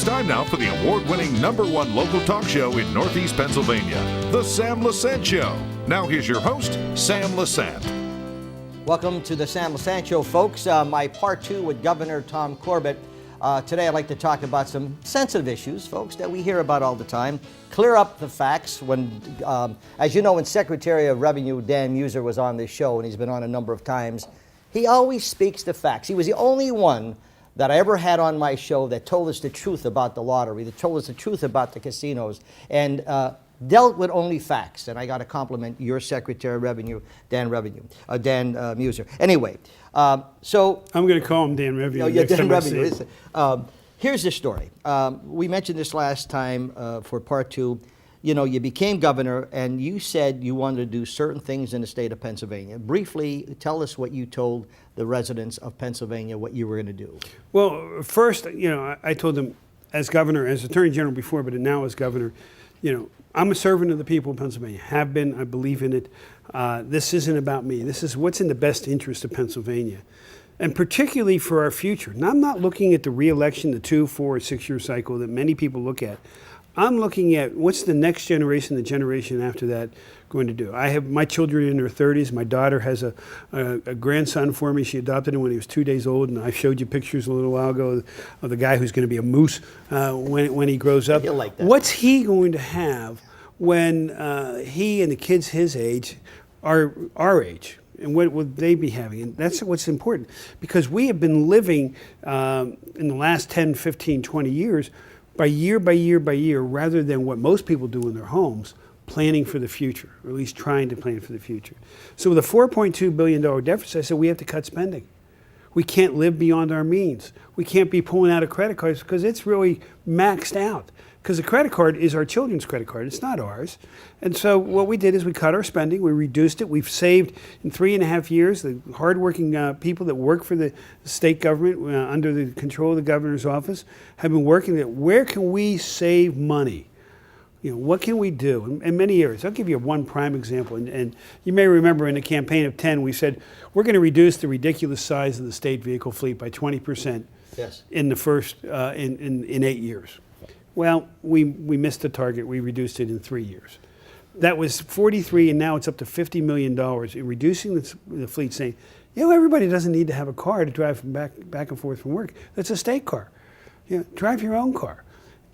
It's time now for the award-winning #1 local talk show in Northeast Pennsylvania, The Sam Lesante Show. Now here's your host, Sam Lesante. Welcome to the Sam Lesante Show, folks. My part two with Governor Tom Corbett. Today I'd like to talk about some sensitive issues, folks, that we hear about all the time. Clear up the facts. When, as you know, when Secretary of Revenue Dan Muser was on this show, and he's been on a number of times, he always speaks the facts. He was the only one that I ever had on my show that told us the truth about the lottery, that told us the truth about the casinos, and dealt with only facts. And I got to compliment your Secretary of Revenue, Dan Muser. Anyway, so I'm going to call him Dan Revenue. Yeah, Dan Revenue. Here's the story. We mentioned this last time for part two. You know, you became governor, and you said you wanted to do certain things in the state of Pennsylvania. Briefly, tell us what you told the residents of Pennsylvania what you were going to do. Well, first, you know, I told them as governor, as attorney general before, but now as governor, you know, I'm a servant of the people of Pennsylvania. Have been. I believe in it. This isn't about me. This is what's in the best interest of Pennsylvania, and particularly for our future. Now, I'm not looking at the re-election, the 2, 4, or 6-year cycle that many people look at. I'm looking at what's the next generation, the generation after that, going to do. I have my children in their 30s. My daughter has a grandson for me. She adopted him when he was 2 days old, and I showed you pictures a little while ago of the guy who's going to be a moose when he grows up. He'll like that. What's he going to have when he and the kids his age are our age? And what would they be having? And that's what's important, because we have been living in the last 10, 15, 20 years by year by year by year, rather than what most people do in their homes, planning for the future, or at least trying to plan for the future. So with a $4.2 billion deficit, I said we have to cut spending. We can't live beyond our means. We can't be pulling out of credit cards because it's really maxed out. Because the credit card is our children's credit card. It's not ours. And so what we did is we cut our spending. We reduced it. We've saved in 3.5 years. The hardworking people that work for the state government under the control of the governor's office have been working at where can we save money? You know, what can we do in many areas? I'll give you one prime example. And you may remember in the campaign of 10, we said we're going to reduce the ridiculous size of the state vehicle fleet by 20% Yes. in the first in 8 years. Well, we missed the target. We reduced it in 3 years. That was 43, and now it's up to $50 million in reducing the fleet, saying, you know, everybody doesn't need to have a car to drive from back and forth from work. That's a state car. You know, drive your own car.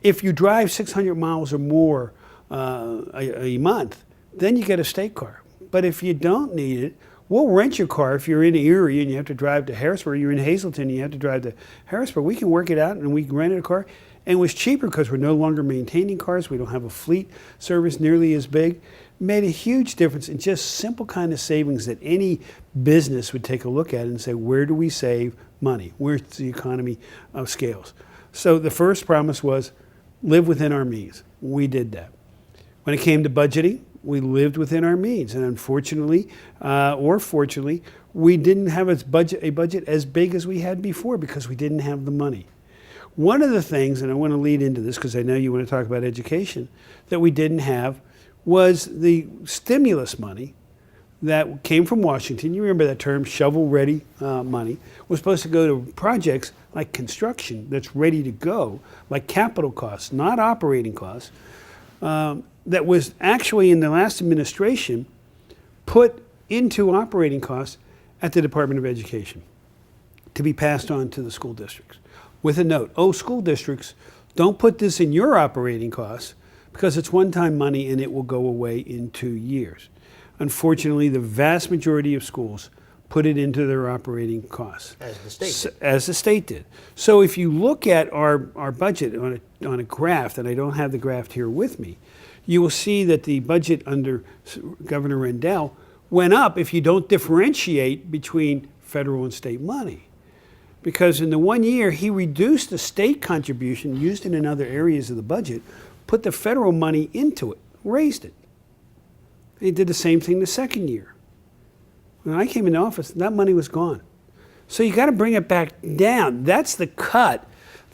If you drive 600 miles or more a month, then you get a state car. But if you don't need it, we'll rent your car. If you're in Erie and you have to drive to Harrisburg, you're in Hazleton and you have to drive to Harrisburg, we can work it out and we can rent a car. And it was cheaper because we're no longer maintaining cars. We don't have a fleet service nearly as big. Made a huge difference in just simple kind of savings that any business would take a look at and say, where do we save money? Where's the economy of scales? So the first promise was live within our means. We did that. When it came to budgeting, we lived within our means. And unfortunately, or fortunately, we didn't have a budget as big as we had before because we didn't have the money. One of the things, and I want to lead into this because I know you want to talk about education, that we didn't have was the stimulus money that came from Washington. You remember that term, shovel-ready money, was supposed to go to projects like construction that's ready to go, like capital costs, not operating costs, that was actually in the last administration put into operating costs at the Department of Education to be passed on to the school districts with a note, oh, school districts, don't put this in your operating costs because it's one-time money and it will go away in 2 years. Unfortunately, the vast majority of schools put it into their operating costs. As the state did. As the state did. So if you look at our budget on a graph, and I don't have the graph here with me, you will see that the budget under Governor Rendell went up if you don't differentiate between federal and state money. Because in the 1 year, he reduced the state contribution, used it in other areas of the budget, put the federal money into it, raised it. He did the same thing the second year. When I came into office, that money was gone. So you got to bring it back down. That's the cut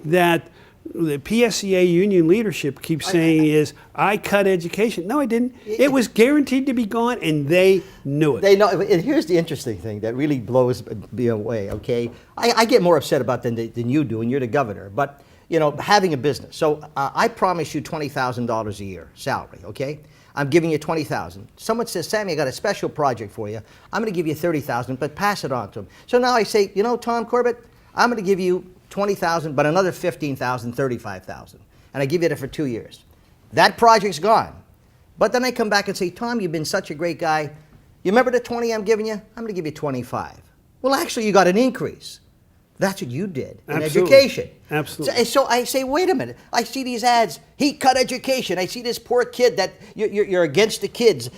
that the PSCA union leadership keeps saying is, I cut education. No, I didn't. It was guaranteed to be gone, and they knew it. They know. And here's the interesting thing that really blows me away, okay? I get more upset about than you do, and you're the governor. But having a business. So I promise you $20,000 a year salary, okay? I'm giving you $20,000. Someone says, Sammy, I got a special project for you. I'm going to give you $30,000, but pass it on to him. So now I say, Tom Corbett, I'm going to give you $20,000, but another $15,000, $35,000. And I give you that for 2 years. That project's gone. But then I come back and say, Tom, you've been such a great guy. You remember the 20 I'm giving you? I'm going to give you 25. Well, actually, you got an increase. That's what you did in education. Absolutely. So I say, wait a minute. I see these ads. He cut education. I see this poor kid that you're against the kids.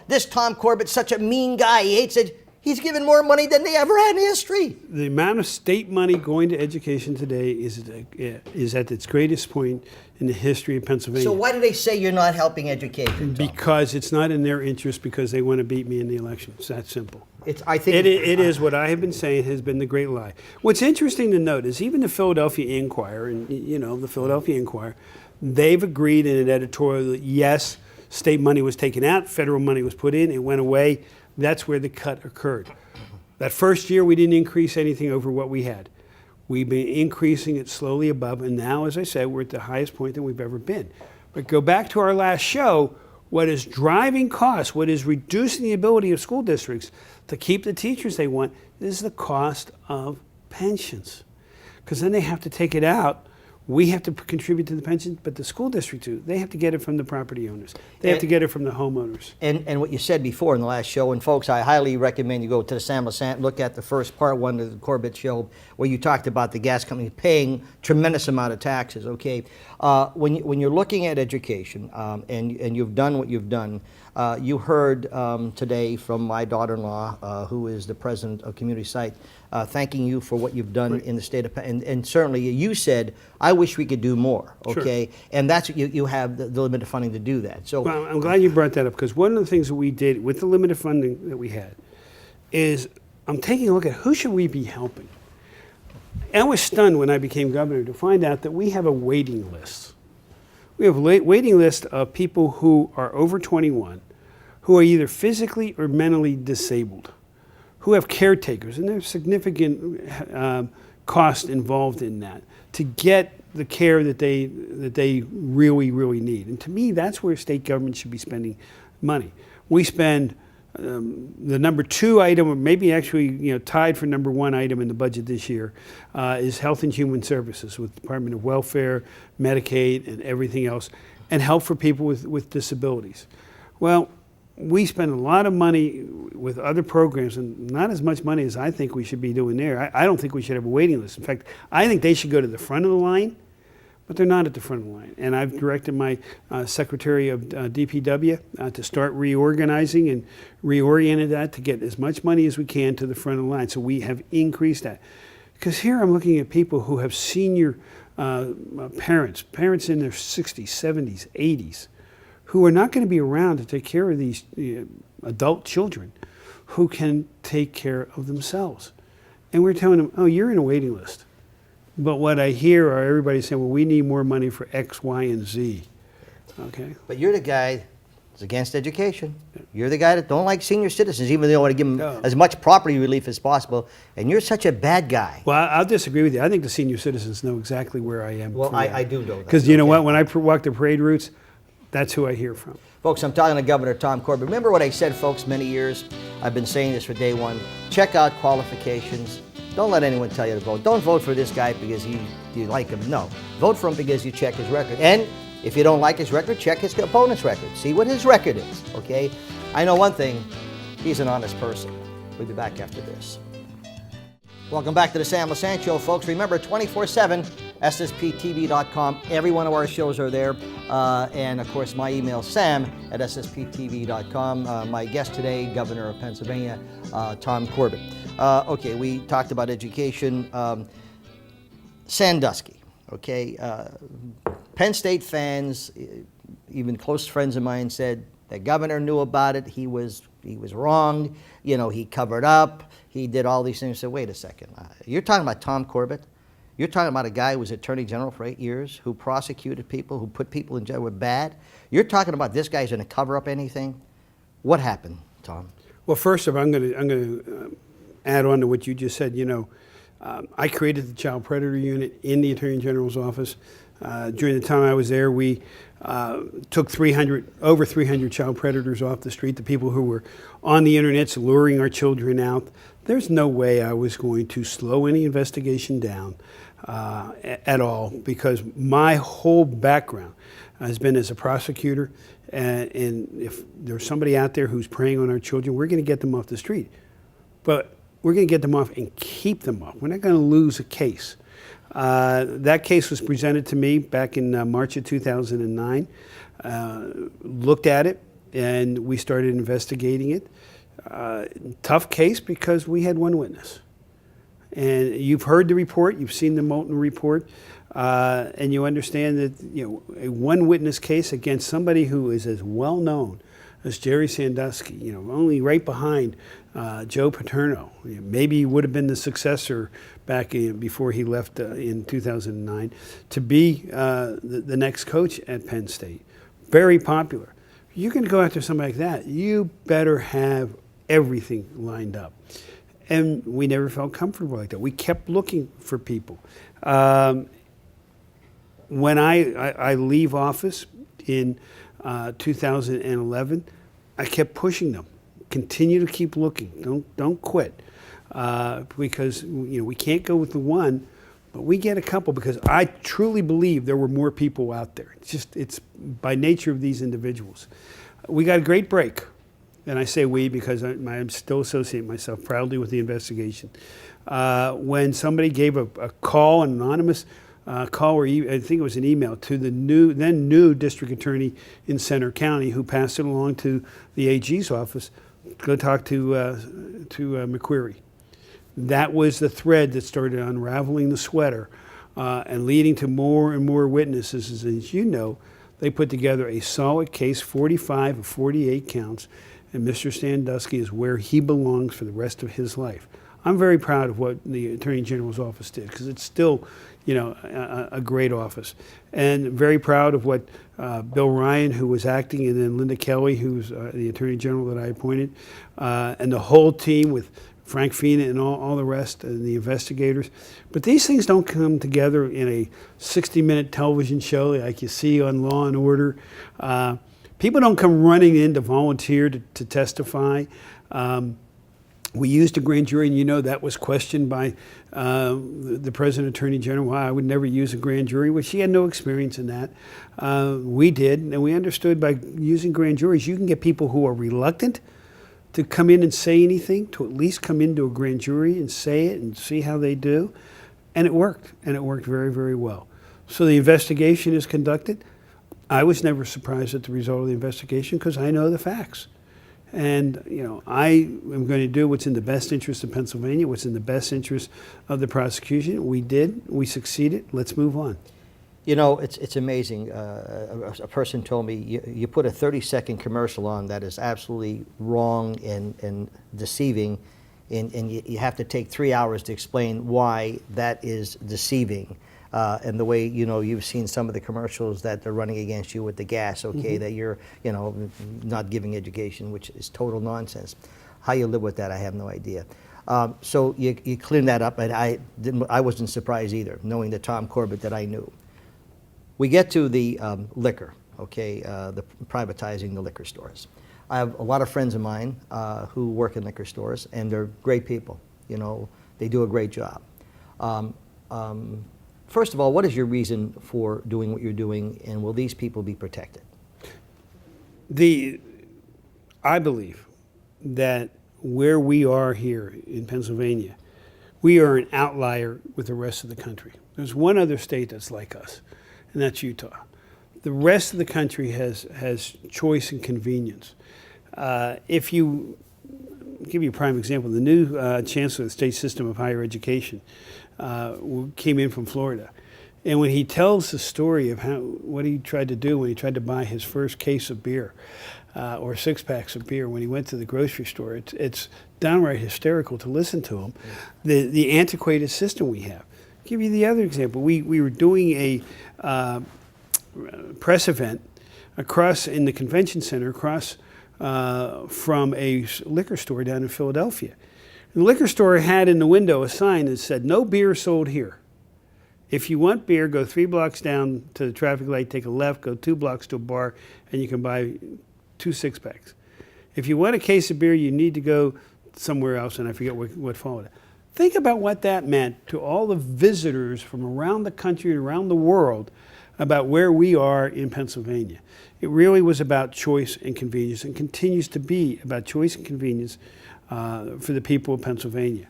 This Tom Corbett's such a mean guy. He hates it. He's given more money than they ever had in history. The amount of state money going to education today is at its greatest point in the history of Pennsylvania. So why do they say you're not helping education, Tom? Because it's not in their interest, because they want to beat me in the election. It's that simple. I think it is what I have been saying has been the great lie. What's interesting to note is even the Philadelphia Inquirer, and the Philadelphia Inquirer, they've agreed in an editorial that yes, state money was taken out, federal money was put in, it went away. That's where the cut occurred. That first year, we didn't increase anything over what we had. We've been increasing it slowly above, and now, as I said, we're at the highest point that we've ever been. But go back to our last show, what is driving costs, what is reducing the ability of school districts to keep the teachers they want, is the cost of pensions. Because then they have to take it out. We have to contribute to the pension, but the school district too. They have to get it from the property owners. They have to get it from the homeowners. And what you said before in the last show, and folks, I highly recommend you go to the Sam Lesante, look at the first part one of the Corbett show, where you talked about the gas company paying tremendous amount of taxes. Okay, when you're looking at education, and you've done what you've done, you heard today from my daughter-in-law, who is the president of Community Site, thanking you for what you've done in the state of Penn. And certainly you said, I wish we could do more, okay? Sure. And that's you have the limited funding to do that. So well, I'm glad you brought that up, because one of the things that we did with the limited funding that we had is I'm taking a look at who should we be helping. And I was stunned when I became governor to find out that we have a waiting list. We have a waiting list of people who are over 21, who are either physically or mentally disabled, who have caretakers, and there's significant cost involved in that to get the care that they really, really need. And to me, that's where state government should be spending money. We spend the number 2 item, or maybe actually tied for number 1 item in the budget this year, is Health and Human Services with the Department of Welfare, Medicaid, and everything else, and help for people with disabilities. Well, we spend a lot of money with other programs, and not as much money as I think we should be doing there. I don't think we should have a waiting list. In fact, I think they should go to the front of the line, but they're not at the front of the line. And I've directed my Secretary of DPW to start reorganizing and reoriented that to get as much money as we can to the front of the line. So we have increased that. Because here I'm looking at people who have senior parents in their 60s, 70s, 80s, who are not going to be around to take care of these adult children who can take care of themselves. And we're telling them, oh, you're in a waiting list. But what I hear are everybody saying, well, we need more money for X, Y, and Z. Okay. But you're the guy that's against education. You're the guy that don't like senior citizens, even though you want to give them as much property relief as possible. And you're such a bad guy. Well, I'll disagree with you. I think the senior citizens know exactly where I am. Well, I do know that. Because you know what? When I walk the parade routes, that's who I hear from. Folks, I'm talking to Governor Tom Corbett. Remember what I said, folks, many years? I've been saying this for day one. Check out qualifications. Don't let anyone tell you to vote. Don't vote for this guy because you like him. No. Vote for him because you check his record. And if you don't like his record, check his opponent's record. See what his record is, okay? I know one thing. He's an honest person. We'll be back after this. Welcome back to the Sam Lesante Show, folks. Remember, 24/7, SSPTV.com. Every one of our shows are there. And, of course, my email, sam@SSPTV.com. My guest today, Governor of Pennsylvania, Tom Corbett. Okay, we talked about education. Sandusky, okay? Penn State fans, even close friends of mine, said the governor knew about it. He was wrong. He covered up. He did all these things. So wait a second. You're talking about Tom Corbett? You're talking about a guy who was Attorney General for 8 years, who prosecuted people, who put people in jail, were bad? You're talking about this guy's going to cover up anything? What happened, Tom? Well, first of all, I'm going to add on to what you just said. I created the child predator unit in the Attorney General's office. During the time I was there, we took over 300 child predators off the street, the people who were on the internet luring our children out. There's no way I was going to slow any investigation down at all, because my whole background has been as a prosecutor, and if there's somebody out there who's preying on our children, we're going to get them off the street. But we're going to get them off and keep them off. We're not going to lose a case. That case was presented to me back in March of 2009. Looked at it, and we started investigating it. Tough case because we had one witness. And you've heard the report, you've seen the Moulton report, and you understand that a one witness case against somebody who is as well known as Jerry Sandusky, only right behind Joe Paterno. Maybe he would have been the successor back before he left in 2009 to be the next coach at Penn State. Very popular. You're going to go after somebody like that, you better have everything lined up. And we never felt comfortable like that. We kept looking for people. When I leave office in 2011, I kept pushing them. Continue to keep looking. Don't quit, because we can't go with the one, but we get a couple, because I truly believe there were more people out there. It's by nature of these individuals. We got a great break. And I say we because I still associate myself proudly with the investigation. When somebody gave a call, an anonymous call, or I think it was an email, to the then new district attorney in Center County, who passed it along to the AG's office, go talk to McQueary. That was the thread that started unraveling the sweater and leading to more and more witnesses. As you know, they put together a solid case, 45 of 48 counts, and Mr. Sandusky is where he belongs for the rest of his life. I'm very proud of what the Attorney General's office did, because it's still, a great office. And very proud of what Bill Ryan, who was acting, and then Linda Kelly, who's the Attorney General that I appointed, and the whole team with Frank Fina and all the rest, and the investigators. But these things don't come together in a 60-minute television show like you see on Law and Order. People don't come running in to volunteer to testify. We used a grand jury, and that was questioned by the President Attorney General. Why I would never use a grand jury, which she had no experience in that. We did, and we understood by using grand juries, you can get people who are reluctant to come in and say anything, to at least come into a grand jury and say it and see how they do. And it worked very, very well. So the investigation is conducted. I was never surprised at the result of the investigation, because I know the facts. And, I am going to do what's in the best interest of Pennsylvania, what's in the best interest of the prosecution. We did. We succeeded. Let's move on. It's amazing. A person told me, you put a 30-second commercial on that is absolutely wrong and deceiving, and you have to take 3 hours to explain why that is deceiving. And the way, you've seen some of the commercials that they're running against you with the gas, that you're, not giving education, which is total nonsense. How you live with that, I have no idea. So you clean that up, and I wasn't surprised either, knowing the Tom Corbett that I knew. We get to the liquor, the privatizing the liquor stores. I have a lot of friends of mine who work in liquor stores, and they're great people. They do a great job. First of all, what is your reason for doing what you're doing, and will these people be protected? I believe that where we are here in Pennsylvania, we are an outlier with the rest of the country. There's one other state that's like us, and that's Utah. The rest of the country has choice and convenience. If you give you a prime example, the new chancellor of the state system of higher education came in from Florida. And when he tells the story of what he tried to do when he tried to buy his first case of beer or 6-packs of beer when he went to the grocery store, it's downright hysterical to listen to him. The antiquated system we have. I'll give you the other example. We were doing a press event across in the convention center across from a liquor store down in Philadelphia. The liquor store had in the window a sign that said, "No beer sold here. If you want beer, go 3 blocks down to the traffic light, take a left, go 2 blocks to a bar, and you can buy 2 6-packs. If you want a case of beer, you need to go somewhere else," and I forget what followed it. Think about what that meant to all the visitors from around the country and around the world about where we are in Pennsylvania. It really was about choice and convenience, and continues to be about choice and convenience for the people of Pennsylvania.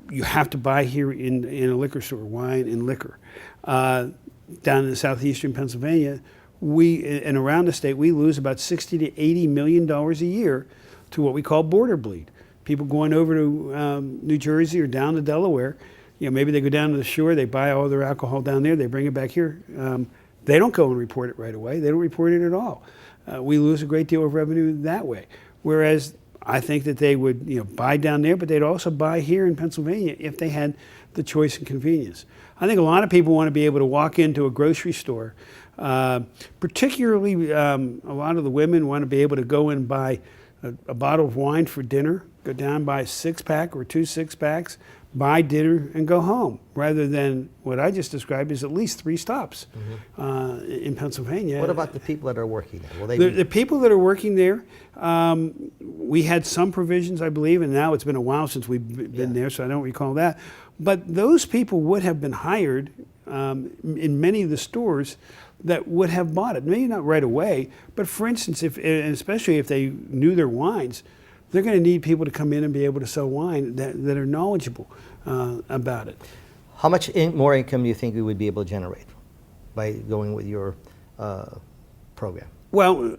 You have to buy here in a liquor store, wine and liquor. Down in southeastern Pennsylvania, and around the state, we lose about $60 to $80 million a year to what we call border bleed. People going over to New Jersey or down to Delaware, maybe they go down to the shore, they buy all their alcohol down there, they bring it back here. They don't go and report it right away. They don't report it at all. We lose a great deal of revenue that way. Whereas I think that they would buy down there, but they'd also buy here in Pennsylvania if they had the choice and convenience. I think a lot of people want to be able to walk into a grocery store. Particularly, a lot of the women want to be able to go and buy a bottle of wine for dinner, go down, buy a 6-pack or 2 6-packs, buy dinner, and go home, rather than what I just described as at least 3 stops in Pennsylvania. What about the people that are working there? Will they the people that are working there, we had some provisions, I believe, and now it's been a while since we've been there, so I don't recall that. But those people would have been hired in many of the stores that would have bought it. Maybe not right away, but for instance, and especially if they knew their wines, they're going to need people to come in and be able to sell wine that are knowledgeable about it. How much more income do you think we would be able to generate by going with your program? Well,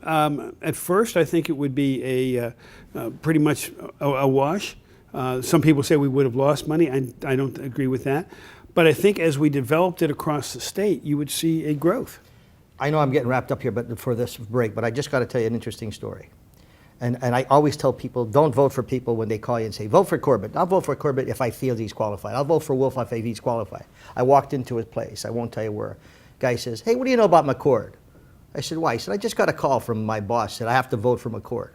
at first, I think it would be a pretty much a wash. Some people say we would have lost money. I don't agree with that. But I think as we developed it across the state, you would see a growth. I know I'm getting wrapped up here for this break, but I just got to tell you an interesting story. And I always tell people, don't vote for people when they call you and say, vote for Corbett. I'll vote for Corbett if I feel he's qualified. I'll vote for Wolf if he's qualified. I walked into his place. I won't tell you where. Guy says, hey, what do you know about McCord? I said, why? He said, I just got a call from my boss. Said I have to vote for McCord.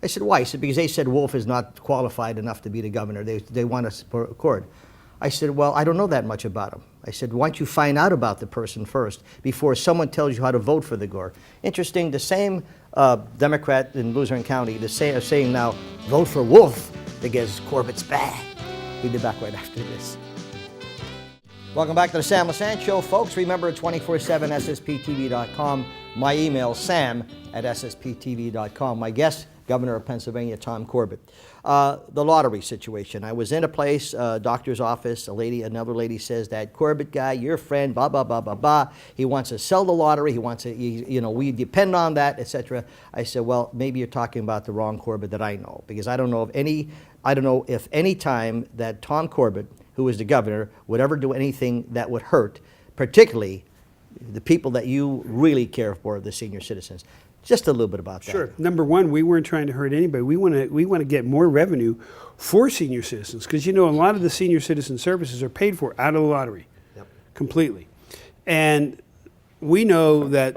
I said, why? He said, because they said Wolf is not qualified enough to be the governor. They want to support McCord. I said, well, I don't know that much about him. I said, why don't you find out about the person first before someone tells you how to vote for the gore? Interesting, the same Democrat in Luzerne County is saying now, vote for Wolf because Corbett's bad. We'll be back right after this. Welcome back to the Sam Lesante Show, folks. Remember, 24/7 SSPTV.com. My email, sam@SSPTV.com. My guest, Governor of Pennsylvania, Tom Corbett. The lottery situation. I was in a place, doctor's office. Another lady says that Corbett guy, your friend, blah blah blah blah blah. He wants to sell the lottery. He wants to, we depend on that, etc. I said, well, maybe you're talking about the wrong Corbett that I know, because I don't know if any time that Tom Corbett, who is the governor, would ever do anything that would hurt, particularly the people that you really care for, the senior citizens. Just a little bit about that. Sure. Number one, we weren't trying to hurt anybody. We want to get more revenue for senior citizens, because a lot of the senior citizen services are paid for out of the lottery, completely. And we know that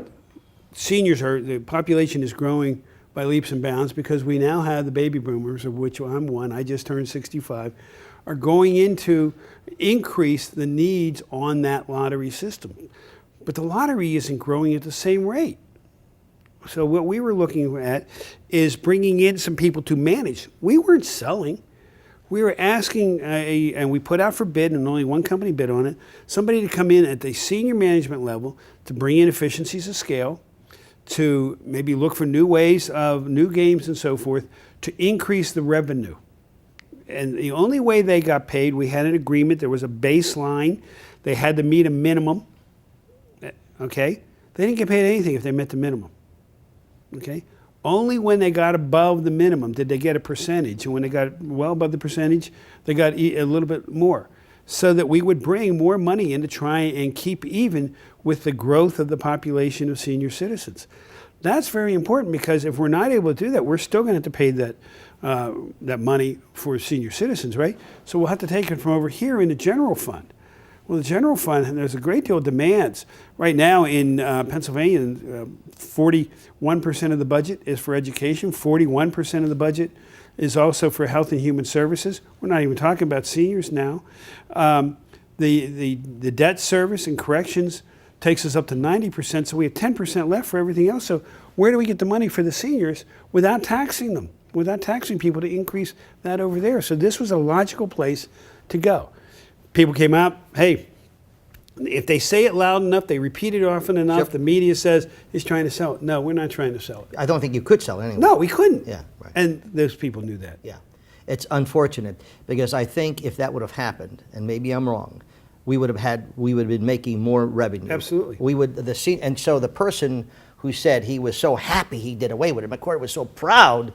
the population is growing by leaps and bounds, because we now have the baby boomers, of which I'm one. I just turned 65, are going into increase the needs on that lottery system. But the lottery isn't growing at the same rate. So what we were looking at is bringing in some people to manage. We weren't selling. We were asking, and we put out for bid, and only one company bid on it, somebody to come in at the senior management level to bring in efficiencies of scale, to maybe look for new ways of new games and so forth, to increase the revenue. And the only way they got paid, we had an agreement, there was a baseline, they had to meet a minimum, okay? They didn't get paid anything if they met the minimum. Okay. Only when they got above the minimum did they get a percentage, and when they got well above the percentage, they got a little bit more, so that we would bring more money in to try and keep even with the growth of the population of senior citizens. That's very important, because if we're not able to do that, we're still going to have to pay that money for senior citizens, right? So we'll have to take it from over here in the general fund. Well, the general fund, there's a great deal of demands. Right now in Pennsylvania, 41% of the budget is for education, 41% of the budget is also for Health and Human Services. We're not even talking about seniors now. The debt service and corrections takes us up to 90%, so we have 10% left for everything else. So where do we get the money for the seniors without taxing them, without taxing people to increase that over there? So this was a logical place to go. People came out, hey, if they say it loud enough, they repeat it often enough, Yep. the media says he's trying to sell it. No, we're not trying to sell it. I don't think you could sell it anyway. No, we couldn't. Yeah, right. And those people knew that. Yeah. It's unfortunate because I think if that would have happened, and maybe I'm wrong, we would have been making more revenue. Absolutely. And so the person who said he was so happy he did away with it, McCord was so proud,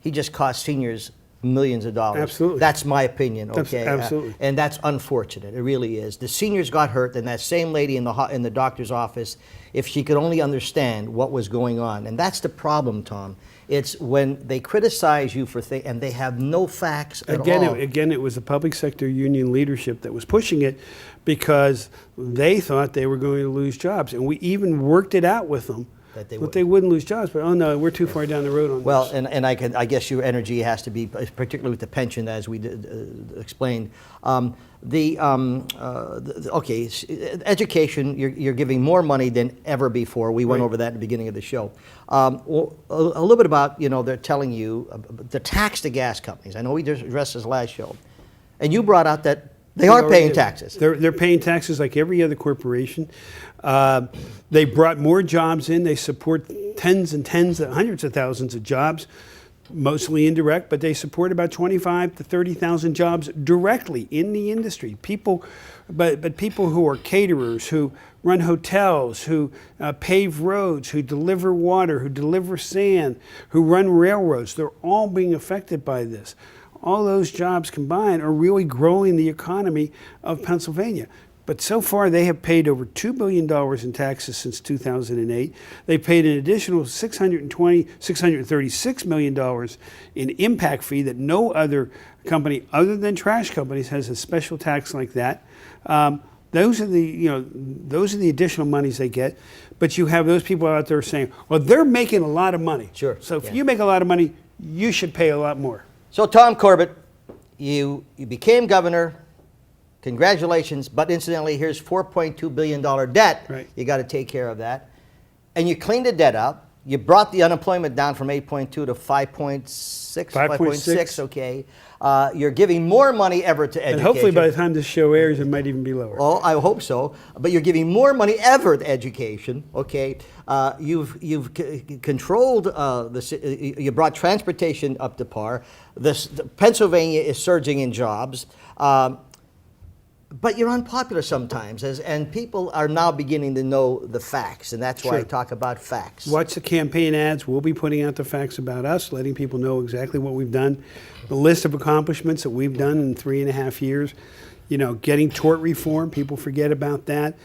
he just cost seniors millions of dollars. Absolutely. That's my opinion. Okay. Absolutely. And that's unfortunate. It really is. The seniors got hurt, and that same lady in the doctor's office, if she could only understand what was going on, and that's the problem, Tom. It's when they criticize you for things and they have no facts at all. Again, it was the public sector union leadership that was pushing it because they thought they were going to lose jobs. And we even worked it out with them that they wouldn't lose jobs. But, oh, no, we're too far down the road on well, this. and I guess your energy has to be, particularly with the pension, as we explained. Education, you're giving more money than ever before. We went over that at the beginning of the show. Well, a little bit about, they're telling you the tax to gas companies. I know we just addressed this last show. And you brought out that they are paying taxes. They're paying taxes like every other corporation. They brought more jobs in. They support tens and hundreds of thousands of jobs, mostly indirect, but they support about 25 to 30,000 jobs directly in the industry. People who are caterers, who run hotels, who pave roads, who deliver water, who deliver sand, who run railroads, they're all being affected by this. All those jobs combined are really growing the economy of Pennsylvania. But so far, they have paid over $2 billion in taxes since 2008. They paid an additional $636 million in impact fee that no other company, other than trash companies, has a special tax like that. Those are the additional monies they get. But you have those people out there saying, well, they're making a lot of money. Sure. So if you make a lot of money, you should pay a lot more. So, Tom Corbett, you became governor. Congratulations. But incidentally, here's $4.2 billion debt. Right. You got to take care of that. And you cleaned the debt up. You brought the unemployment down from 8.2 to 5.6. 5.6, okay. You're giving more money ever to education. And hopefully by the time this show airs, it might even be lower. Oh, I hope so. But you're giving more money ever to education, okay. You've controlled, you brought transportation up to par. Pennsylvania is surging in jobs. But you're unpopular sometimes, and people are now beginning to know the facts, and that's why I talk about facts. Watch the campaign ads. We'll be putting out the facts about us, letting people know exactly what we've done, the list of accomplishments that we've done in 3.5 years. Getting tort reform, people forget about that.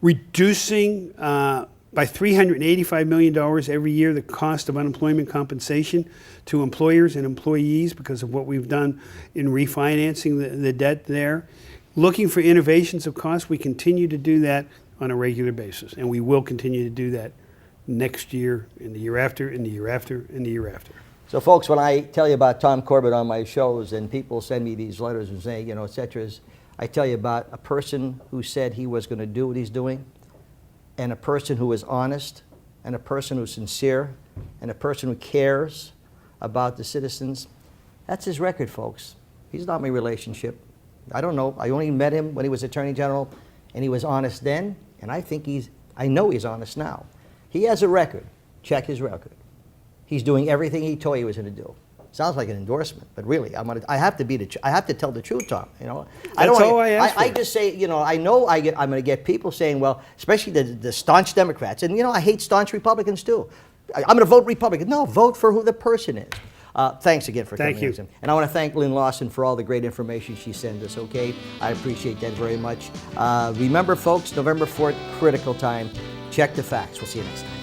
Reducing by $385 million every year the cost of unemployment compensation to employers and employees because of what we've done in refinancing the debt there. Looking for innovations of cost, we continue to do that on a regular basis, and we will continue to do that next year, and the year after, and the year after, and the year after. So, folks, when I tell you about Tom Corbett on my shows, and people send me these letters and say, et cetera, I tell you about a person who said he was going to do what he's doing, and a person who is honest, and a person who's sincere, and a person who cares about the citizens. That's his record, folks. He's not my relationship. I don't know. I only met him when he was Attorney General, and he was honest then, and I know he's honest now. He has a record. Check his record. He's doing everything he told you he was going to do. Sounds like an endorsement, but really, I have to tell the truth, Tom. That's all I ask for. I just say, I know I'm going to get people saying, well, especially the staunch Democrats, and I hate staunch Republicans too. I'm going to vote Republican. No, vote for who the person is. Thanks again for coming. Thank you. And I want to thank Lynn Lawson for all the great information she sent us, okay? I appreciate that very much. Remember, folks, November 4th, critical time. Check the facts. We'll see you next time.